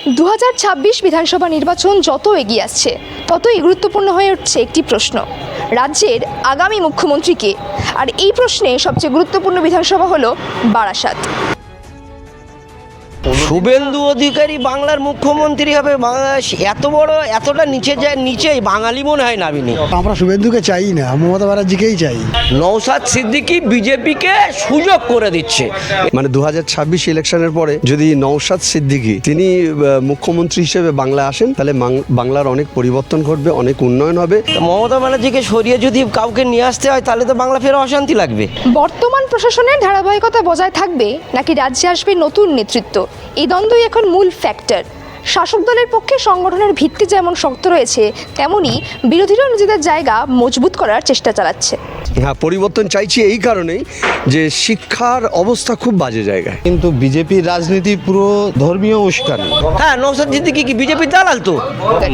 2026 বিধানসভা নির্বাচন যত এগিয়ে আসছে ততই গুরুত্বপূর্ণ হয়ে উঠছে একটি প্রশ্ন, রাজ্যের আগামী মুখ্যমন্ত্রী কে? আর এই প্রশ্নে সবচেয়ে গুরুত্বপূর্ণ বিধানসভা হলো বারাসাত। শুভেন্দু অধিকারী বাংলার মুখ্যমন্ত্রী হবে। এত বড় এতটা নিচেই বাঙালি মনে হয় নামিনি। আমরা শুভেন্দুকে চাই না, মমতা ব্যানার্জিকেই চাই। নওশাদ সিদ্দিকী বিজেপিকে সুযোগ করে দিচ্ছে। মানে 2026 ইলেকশনের পরে যদি নওশাদ সিদ্দিকী তিনি মুখ্যমন্ত্রী হিসেবে বাংলা আসেন, তাহলে বাংলার অনেক পরিবর্তন ঘটবে, অনেক উন্নয়ন হবে। মমতা ব্যানার্জিকে সরিয়ে যদি কাউকে নিয়ে আসতে হয় তাহলে তো বাংলা ফের অশান্তি লাগবে। বর্তমান প্রশাসনের ধারাবাহিকতা বজায় থাকবে নাকি রাজ্যে আসবে নতুন নেতৃত্ব, এই দ্বন্দ্বই এখন মূল ফ্যাক্টর। শাসক দলের পক্ষে সংগঠনের ভিত্তি যেমন শক্ত রয়েছে, তেমনি বিরোধীরাও নিজেদের জায়গা মজবুত করার চেষ্টা চালাচ্ছে। হ্যাঁ, পরিবর্তন চাইছি এই কারণেই যে শিক্ষার অবস্থা খুব বাজে জায়গায়। কিন্তু বিজেপির রাজনীতি পুরো ধর্মীয় উস্কানি। হ্যাঁ, নওশাদ সিদ্দিকী কি বিজেপির দালাল তো?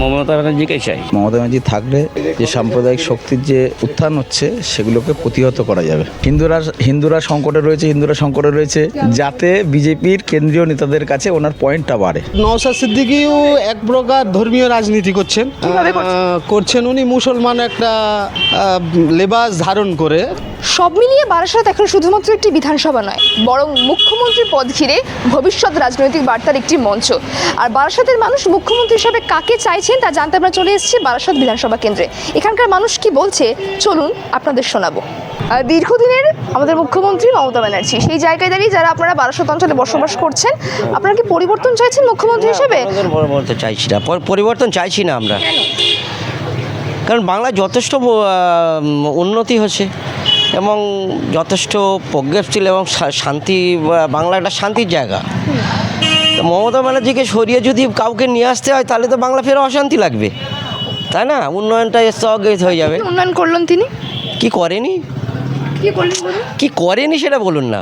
মমতা ব্যানার্জিকে চাই। মমতা ব্যানার্জি থাকলে যে সাম্প্রদায়িক শক্তির যে উত্থান হচ্ছে সেগুলোকে প্রতিহত করা যাবে। হিন্দুরা সংকটে রয়েছে যাতে বিজেপির কেন্দ্রীয় নেতাদের কাছে ওনার পয়েন্টটা বাড়ে। নওশাদ সিদ্দিকীও এক প্রকার ধর্মীয় রাজনীতি করছেন উনি মুসলমান একটা লেবাস ধারণ করে। সব মিলিয়ে বারাসাত এখন শুধুমাত্র একটি বিধানসভা নয়, বরং মুখ্যমন্ত্রী পদ ঘিরে ভবিষ্যৎ রাজনৈতিক বার্তার একটি মঞ্চ। আর বারাসাতের মানুষ মুখ্যমন্ত্রী হিসাবে কাকে চাইছেন তা জানতে আমরা চলে এসেছি বারাসাত বিধানসভা কেন্দ্রে। এখানকার মানুষ কি বলছে চলুন আপনাদের শোনাবো। দীর্ঘদিনের আমাদের মুখ্যমন্ত্রী মমতা ব্যানার্জি, সেই জায়গায় দাঁড়িয়ে যারা আপনারা বারাসাত অঞ্চলে বসবাস করছেন, আপনারা কি পরিবর্তন চাইছেন মুখ্যমন্ত্রী হিসেবে? পরিবর্তন চাইছি না আমরা, কারণ বাংলায় যথেষ্ট উন্নতি হচ্ছে এবং যথেষ্ট প্রজ্ঞাশীল এবং শান্তি, বাংলা একটা শান্তির জায়গা। তো মমতা ব্যানার্জিকে সরিয়ে যদি কাউকে নিয়ে আসতে হয় তাহলে তো বাংলা ফের অশান্তি লাগবে, তাই না? উন্নয়নটা স্থগিত হয়ে যাবে। উন্নয়ন করলেন তিনি? কি করেনি সেটা বলুন না।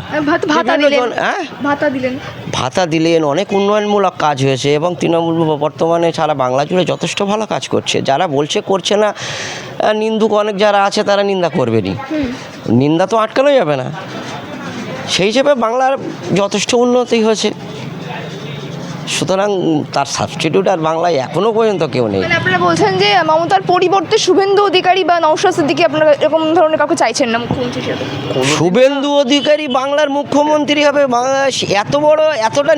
ভাতা দিলেন, অনেক উন্নয়নমূলক কাজ হয়েছে এবং তৃণমূল বর্তমানে সারা বাংলা জুড়ে যথেষ্ট ভালো কাজ করছে। যারা বলছে করছে না, নিন্দুক অনেক যারা আছে তারা নিন্দা করবেনি, নিন্দা তো আটকানো যাবে না। সেই হিসেবে বাংলার যথেষ্ট উন্নতি হয়েছে, সুতরাং তার সাবস্টিটিউট আর বাংলায় এখনো পর্যন্ত কেউ নেই। আপনারা বলছেন যে মমতার পরিবর্তে শুভেন্দু অধিকারী বা নওশাদ সিদ্দিকী, আপনারা এরকম ধরনের কাউকে চাইছেন না মুখ্যমন্ত্রী হিসেবে? শুভেন্দু অধিকারী বাংলার মুখ্যমন্ত্রী হবে। এত বড় এতটা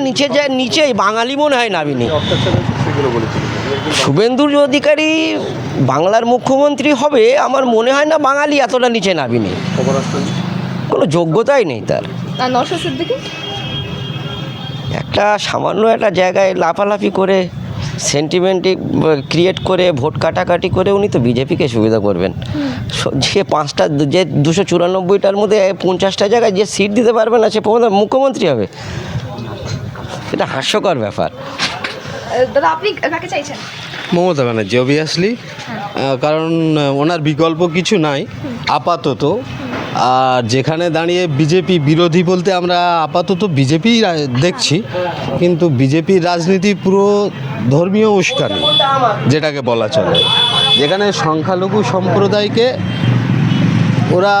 নিচেই বাঙালি মনে হয় নামিনি। শুভেন্দু অধিকারী বাংলার মুখ্যমন্ত্রী হবে, আমার মনে হয় না বাঙালি এতটা নিচে নামিনি, কোনো যোগ্যতাই নেই তার। আর নওশাদ সিদ্দিকী একটা সামান্য একটা জায়গায় লাফালাফি করে সেন্টিমেন্টে ক্রিয়েট করে ভোট কাটাকাটি করে উনি তো বিজেপিকে সুবিধা করবেন। যে 294টার মধ্যে 50টা জায়গায় যে সিট দিতে পারবে না সে মুখ্যমন্ত্রী হবে, এটা হাস্যকর ব্যাপার। দাদা, আপনি কাকে চাইছেন? মমতা ব্যানার্জি অবভিয়াসলি, কারণ ওনার বিকল্প কিছু নাই আপাতত। আর যেখানে দাঁড়িয়ে বিজেপি বিরোধী বলতে আমরা আপাতত বিজেপি দেখছি, কিন্তু বিজেপির রাজনীতি পুরো ধর্মীয় উস্কানি যেটাকে বলা চলে। যেখানে সংখ্যালঘু সম্প্রদায়কে ওরা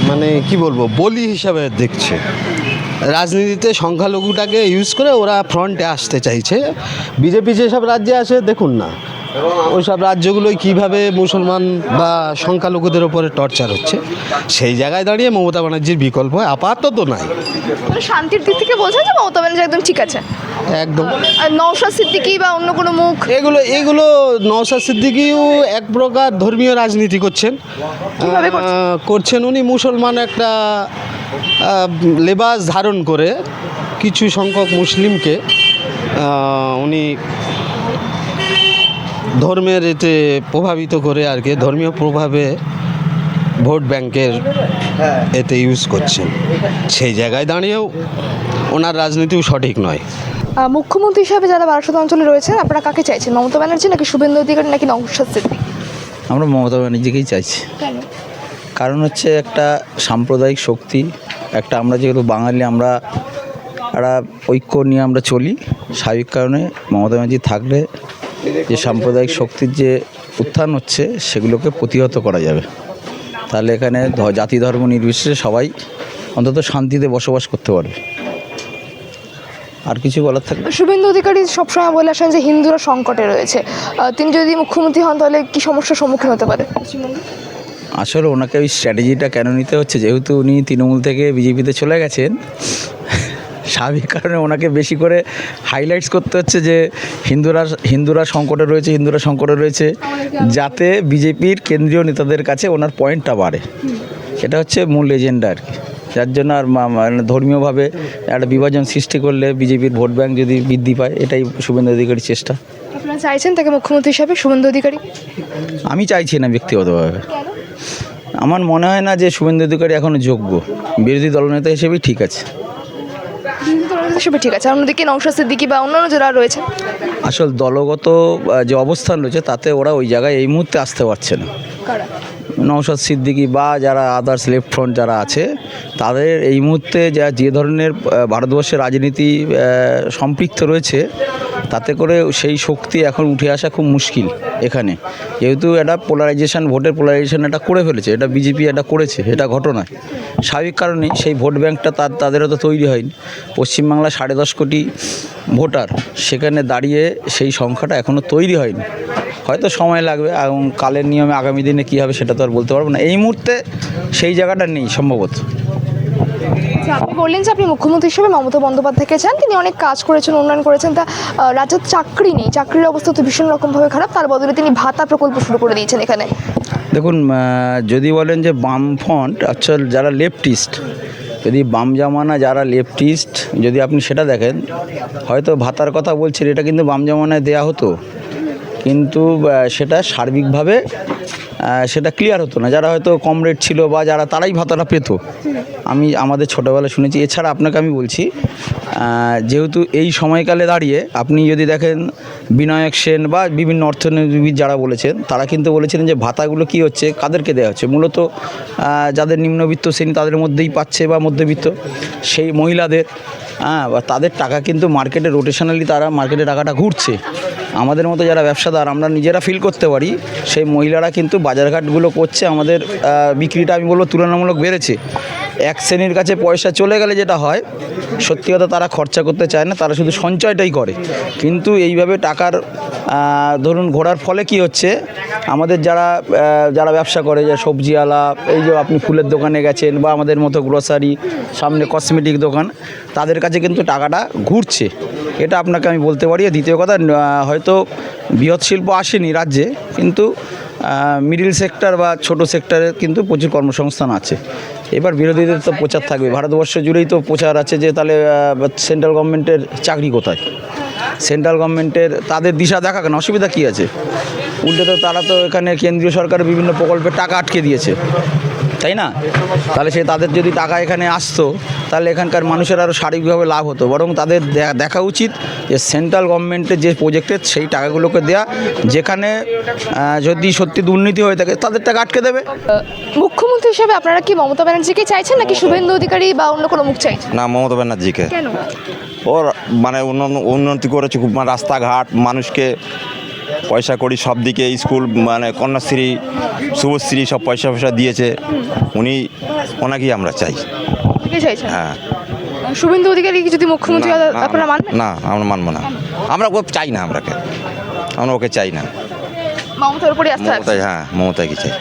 মানে কি বলবো বলি হিসাবে দেখছে। রাজনীতিতে সংখ্যালঘুটাকে ইউজ করে ওরা ফ্রন্টে আসতে চাইছে। বিজেপি যেসব রাজ্যে আছে দেখুন না, ওই সব রাজ্যগুলোই কীভাবে মুসলমান বা সংখ্যালঘুদের ওপরে টর্চার হচ্ছে। সেই জায়গায় দাঁড়িয়ে মমতা ব্যানার্জির বিকল্প আপাতত নাই। শান্তির দিক থেকে বলছেন যে মমতা ব্যানার্জি একদম ঠিক আছে? একদম। আর নওশাদ সিদ্দিকী বা অন্য কোনো মুখ? এগুলো নওশাদ সিদ্দিকীও এক প্রকার ধর্মীয় রাজনীতি করছেন উনি মুসলমান একটা লেবাস ধারণ করে কিছু সংখ্যক মুসলিমকে উনি ধর্মের এতে প্রভাবিত করে আর কি, ধর্মীয় প্রভাবে ভোট ব্যাংকের এতে ইউজ করছেন। সেই জায়গায় দাঁড়িয়েও ওনার রাজনীতিও সঠিক নয়। মুখ্যমন্ত্রী হিসাবে যারা বারাসাত অঞ্চলে রয়েছেন, আপনারা কাকে চাইছেন? মমতা ব্যানার্জি নাকি শুভেন্দু অধিকারী নাকি নওশাদ সিদ্দিকী? আমরা মমতা ব্যানার্জিকেই চাইছি। কারণ হচ্ছে একটা সাম্প্রদায়িক শক্তি, একটা আমরা যেহেতু বাঙালি, আমরা একটা ঐক্য নিয়ে আমরা চলি, স্বাভাবিক কারণে মমতা ব্যানার্জি থাকলে যে সাম্প্রদায়িক শক্তির যে উত্থান হচ্ছে সেগুলোকে প্রতিহত করা যাবে। তাহলে এখানে জাতি ধর্ম নির্বিশেষে সবাই অন্তত শান্তিতে বসবাস করতে পারবে। আর কিছু বলার থাকবে? শুভেন্দু অধিকারী সবসময় বলে আসেন যে হিন্দুরা সংকটে রয়েছে, তিনি যদি মুখ্যমন্ত্রী হন তাহলে কি সমস্যার সম্মুখীন হতে পারে পশ্চিমবঙ্গে? আসলে ওনাকে ওই স্ট্র্যাটেজিটা কেন নিতে হচ্ছে, যেহেতু উনি তৃণমূল থেকে বিজেপিতে চলে গেছেন, স্বাভাবিক কারণে ওনাকে বেশি করে হাইলাইটস করতে হচ্ছে যে হিন্দুরা সংকটে রয়েছে, যাতে বিজেপির কেন্দ্রীয় নেতাদের কাছে ওনার পয়েন্টটা বাড়ে। এটা হচ্ছে মূল এজেন্ডা আর কি, যার জন্য আর মানে ধর্মীয়ভাবে একটা বিভাজন সৃষ্টি করলে বিজেপির ভোট ব্যাংক যদি বৃদ্ধি পায়, এটাই শুভেন্দু অধিকারীর চেষ্টা। আপনারা চাইছেন তাকে মুখ্যমন্ত্রী হিসাবে শুভেন্দু অধিকারী? আমি চাইছি না ব্যক্তিগতভাবে। আমার মনে হয় না যে শুভেন্দু অধিকারী এখনও যোগ্য, বিরোধী দলনেতা হিসেবেই ঠিক আছে। হিসেবে ঠিক আছে, অন্যদিকে নওশাদ সিদ্দিকী বা অন্যান্য যারা রয়েছে, আসল দলগত যে অবস্থান রয়েছে তাতে ওরা ওই জায়গায় এই মুহূর্তে আসতে পারছে না। কারা? নওশাদ সিদ্দিকী বা যারা আদার্স লেফট ফ্রন্ট যারা আছে, তাদের এই মুহূর্তে যে ধরনের ভারতবর্ষের রাজনীতি সম্পৃক্ত রয়েছে, তাতে করে সেই শক্তি এখন উঠে আসা খুব মুশকিল এখানে, যেহেতু এটা ভোটের পোলারাইজেশন এটা করে ফেলেছে, এটা বিজেপি এটা করেছে, এটা ঘটনা। স্বাভাবিক কারণেই সেই ভোট ব্যাংকটা তাদেরও তো তৈরি হয়নি। পশ্চিমবাংলা 10.5 কোটি ভোটার, সেখানে দাঁড়িয়ে সেই সংখ্যাটা এখনও তৈরি হয়নি, হয়তো সময় লাগবে, এবং কালের নিয়মে আগামী দিনে কী হবে সেটা তো আর বলতে পারবো না। এই মুহূর্তে সেই জায়গাটা নেই সম্ভবত। আপনি বললেন যে আপনি মুখ্যমন্ত্রী হিসেবে মমতা বন্দ্যোপাধ্যায়কে চান, তিনি অনেক কাজ করেছেন, উন্নয়ন করেছেন, তা রাজ্যে চাকরি নেই, চাকরির অবস্থা তো ভীষণ রকমভাবে খারাপ, তার বদলে তিনি ভাতা প্রকল্প শুরু করে দিয়েছেন এখানে। দেখুন, যদি বলেন যে বামফ্রন্ট অ্যাকচুয়াল যারা লেফটিস্ট, যদি বাম জামানা যারা লেফটিস্ট যদি আপনি সেটা দেখেন, হয়তো ভাতার কথা বলছেন, এটা কিন্তু বাম জামানায় দেয়া হতো, কিন্তু সেটা সার্বিকভাবে সেটা ক্লিয়ার হতো না। যারা হয়তো কমরেড ছিল বা যারা, তারাই ভাতাটা পেত। আমাদের ছোটোবেলায় শুনেছি। এছাড়া আপনাকে আমি বলছি, যেহেতু এই সময়কালে দাঁড়িয়ে আপনি যদি দেখেন বিনায়ক সেন বা বিভিন্ন অর্থনীতিবিদ যারা বলেছেন, তারা কিন্তু বলেছিলেন যে ভাতাগুলো কি হচ্ছে, কাদেরকে দেওয়া হচ্ছে, মূলত যাদের নিম্নবিত্ত শ্রেণী তাদের মধ্যেই পাচ্ছে, বা মধ্যবিত্ত সেই মহিলাদের, বা তাদের টাকা কিন্তু মার্কেটে রোটেশনালি তারা মার্কেটে টাকাটা ঘুরছে। আমাদের মতো যারা ব্যবসাদার, আমরা নিজেরা ফিল করতে পারি, সেই মহিলারা কিন্তু বাজারঘাটগুলো করছে, আমাদের বিক্রিটা আমি বলবো তুলনামূলক বেড়েছে। এক শ্রেণীর কাছে পয়সা চলে গেলে যেটা হয়, সত্যি কথা তারা খরচা করতে চায় না, তারা শুধু সঞ্চয়টাই করে। কিন্তু এইভাবে টাকার ধরুন ঘোরার ফলে কি হচ্ছে, আমাদের যারা ব্যবসা করে, যে সবজিওয়ালা, এই যে আপনি ফুলের দোকানে গেছেন, বা আমাদের মতো গ্রোসারি, সামনে কসমেটিক দোকান, তাদের কাছে কিন্তু টাকাটা ঘুরছে, এটা আপনাকে আমি বলতে পারি। দ্বিতীয় কথা, হয়তো বৃহৎ শিল্প আসেনি রাজ্যে, কিন্তু মিডিল সেক্টর বা ছোট সেক্টরে কিন্তু প্রচুর কর্মসংস্থান আছে। এবার বিরোধীদের তো প্রচার থাকবে, ভারতবর্ষ জুড়েই তো প্রচার আছে যে তাহলে সেন্ট্রাল গভর্নমেন্টের চাকরি কোথায়, সেন্ট্রাল গভর্নমেন্টের তাদের দিশা দেখা, কেন অসুবিধা কী আছে? উল্টে তো তারা তো এখানে কেন্দ্রীয় সরকারের বিভিন্ন প্রকল্পের টাকা আটকে দিয়েছে, তাই না? তাহলে তাদের যদি টাকা এখানে আসতো, তাহলে এখানকার মানুষের আরও শারীরিকভাবে লাভ হতো। বরং তাদের দেখা উচিত যে সেন্ট্রাল গভর্নমেন্টের যে প্রজেক্টের সেই টাকাগুলোকে দেয়া, যেখানে যদি সত্যি দুর্নীতি হয়ে থাকে তাদের টাকা আটকে দেবে। মুখ্যমন্ত্রী হিসেবে আপনারা কি মমতা ব্যানার্জিকে চাইছেন, নাকি শুভেন্দু অধিকারী বা অন্য কোনো মুখ চাইছেন? না, মমতা ব্যানার্জিকে। কেন? ওর মানে উন্নতি করেছে খুব, মানে রাস্তাঘাট, মানুষকে পয়সা করি সব দিকে, স্কুল, মানে কন্যাশ্রী, শুভশ্রী, সব পয়সা দিয়েছে ওনাকেই আমরা চাই। হ্যাঁ। শুভেন্দু অধিকারী যদি মুখ্যমন্ত্রী হয় আপনারা মানবেন? না, আমরা মানবো না, আমরা চাই না, আমরা ওকে চাই না। মমতার উপরে আস্থা আছে? হ্যাঁ, মমতাকে চাই।